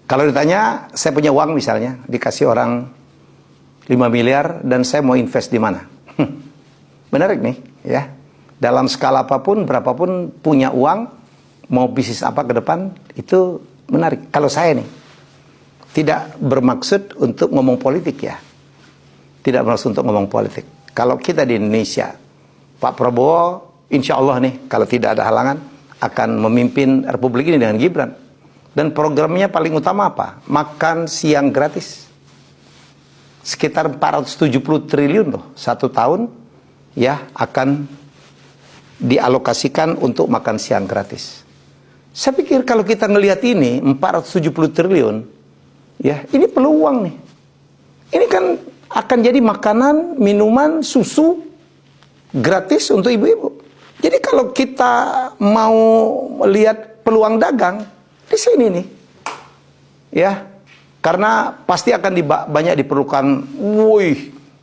Kalau ditanya, saya punya uang misalnya, dikasih orang 5 miliar dan saya mau invest di mana? Menarik nih, ya. Dalam skala apapun, berapapun punya uang, mau bisnis apa ke depan, itu menarik. Kalau saya nih, tidak bermaksud untuk ngomong politik ya. Tidak bermaksud untuk ngomong politik. Kalau kita di Indonesia, Pak Prabowo, insya Allah nih, kalau tidak ada halangan, akan memimpin Republik ini dengan Gibran. Dan programnya paling utama apa? Makan siang gratis. Sekitar 470 triliun loh, 1 tahun ya akan dialokasikan untuk makan siang gratis. Saya pikir kalau kita ngelihat ini 470 triliun, ya ini peluang nih. Ini kan akan jadi makanan, minuman, susu gratis untuk ibu-ibu. Jadi kalau kita mau melihat peluang dagang di sini nih, ya, karena pasti akan banyak diperlukan,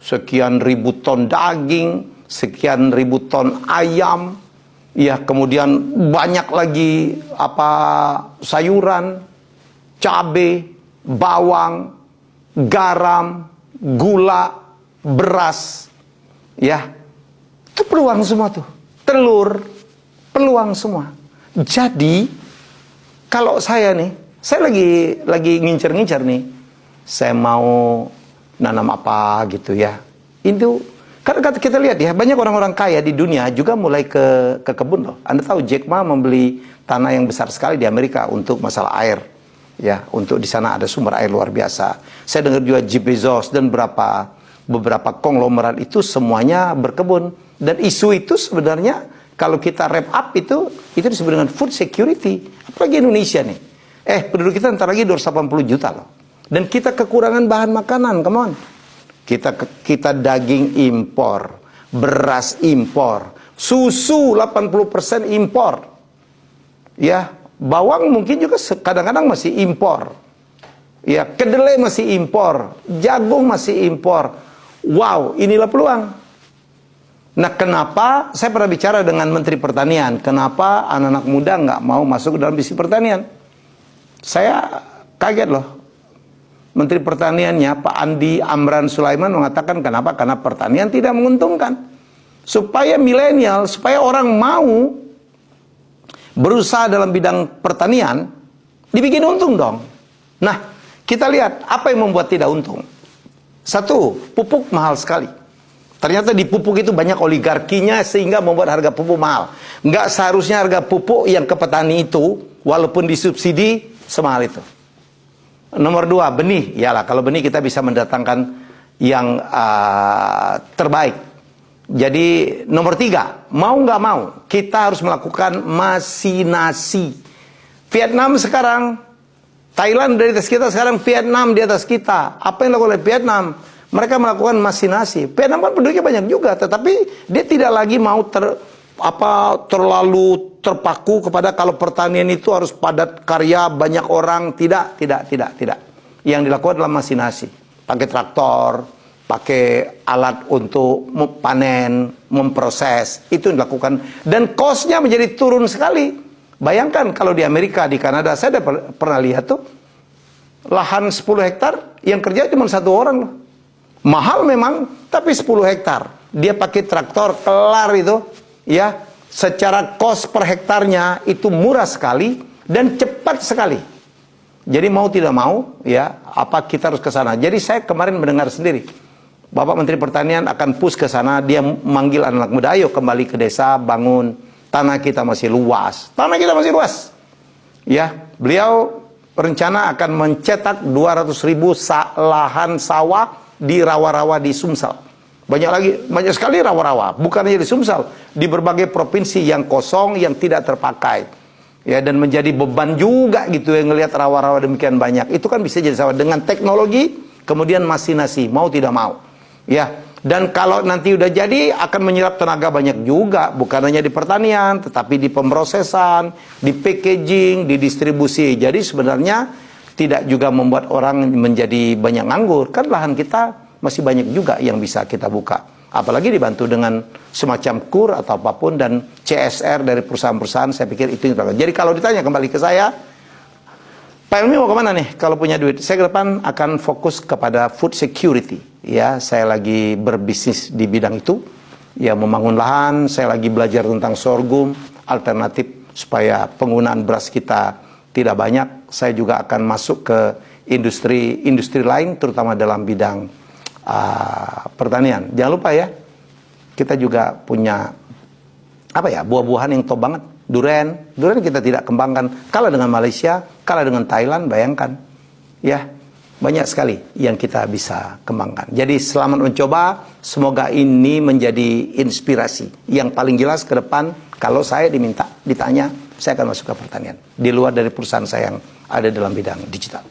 sekian ribu ton daging, sekian ribu ton ayam, ya, kemudian banyak lagi sayuran, cabai, bawang, garam, gula, beras, ya, itu peluang semua tuh, telur, peluang semua. Jadi kalau saya nih, saya lagi ngincer-ngincer nih, saya mau nanam apa gitu ya. Itu karena kita lihat ya, banyak orang-orang kaya di dunia juga mulai ke kebun loh. Anda tahu Jack Ma membeli tanah yang besar sekali di Amerika untuk masalah air, ya, untuk di sana ada sumber air luar biasa. Saya dengar juga Jeff Bezos dan beberapa konglomerat itu semuanya berkebun. Dan isu itu sebenarnya kalau kita wrap up itu disebut dengan food security. Apalagi Indonesia nih. Penduduk kita ntar lagi 280 juta loh. Dan kita kekurangan bahan makanan, come on. Kita daging impor, beras impor, susu 80% impor. Ya, bawang mungkin juga kadang-kadang masih impor. Ya, kedelai masih impor, jagung masih impor. Wow, inilah peluang. Nah, kenapa saya pernah bicara dengan Menteri Pertanian, kenapa anak-anak muda nggak mau masuk ke dalam bisnis pertanian? Saya kaget loh. Menteri Pertaniannya, Pak Andi Amran Sulaiman mengatakan kenapa? Karena pertanian tidak menguntungkan. Supaya milenial, supaya orang mau berusaha dalam bidang pertanian, dibikin untung dong. Nah, kita lihat apa yang membuat tidak untung. Satu, pupuk mahal sekali. Ternyata di pupuk itu banyak oligarkinya sehingga membuat harga pupuk mahal. Nggak seharusnya harga pupuk yang ke petani itu, walaupun disubsidi, semahal itu. Nomor 2, benih. Yalah, kalau benih kita bisa mendatangkan yang terbaik. Jadi nomor 3, mau nggak mau, kita harus melakukan masinasi. Vietnam sekarang, Thailand di atas kita, sekarang Vietnam di atas kita. Apa yang dilakukan oleh Vietnam? Mereka melakukan masinasi. Vietnam kan penduduknya banyak juga, tetapi dia tidak lagi mau terlalu terpaku kepada kalau pertanian itu harus padat karya, banyak orang. Tidak. Yang dilakukan adalah masinasi. Pakai traktor, pakai alat untuk panen, memproses, itu yang dilakukan. Dan cost-nya menjadi turun sekali. Bayangkan kalau di Amerika, di Kanada, saya pernah lihat tuh, lahan 10 hektar, yang kerja cuma 1 orang loh. Mahal memang, tapi 10 hektar. Dia pakai traktor, kelar itu, ya. Secara cost per hektarnya itu murah sekali dan cepat sekali. Jadi mau tidak mau, ya, kita harus ke sana. Jadi saya kemarin mendengar sendiri, Bapak Menteri Pertanian akan push ke sana, dia manggil anak muda, ayo kembali ke desa, bangun, tanah kita masih luas. Tanah kita masih luas. Ya, beliau rencana akan mencetak 200.000 lahan sawah di rawa-rawa di Sumsel. Banyak sekali rawa-rawa, bukan hanya di Sumsel, di berbagai provinsi yang kosong, yang tidak terpakai. Ya, dan menjadi beban juga gitu yang ngelihat rawa-rawa demikian banyak. Itu kan bisa jadi sawah dengan teknologi, kemudian masinasi, mau tidak mau. Ya, dan kalau nanti udah jadi akan menyerap tenaga banyak juga, bukan hanya di pertanian, tetapi di pemrosesan, di packaging, di distribusi. Jadi sebenarnya tidak juga membuat orang menjadi banyak nganggur. Kan lahan kita masih banyak juga yang bisa kita buka. Apalagi dibantu dengan semacam KUR atau apapun dan CSR dari perusahaan-perusahaan, saya pikir itu yang terbaik. Jadi kalau ditanya kembali ke saya, Pak Helmi mau kemana nih kalau punya duit? Saya ke depan akan fokus kepada food security. Ya, saya lagi berbisnis di bidang itu. Ya, membangun lahan, saya lagi belajar tentang sorghum, alternatif supaya penggunaan beras kita tidak banyak. Saya juga akan masuk ke industri lain, terutama dalam bidang pertanian. Jangan lupa ya, kita juga punya buah-buahan yang top banget. Durian kita tidak kembangkan. Kalah dengan Malaysia, kalah dengan Thailand, bayangkan. Ya, banyak sekali yang kita bisa kembangkan. Jadi selamat mencoba, semoga ini menjadi inspirasi. Yang paling jelas ke depan, kalau saya ditanya, saya akan masuk ke pertanian. Di luar dari perusahaan saya yang ada dalam bidang digital.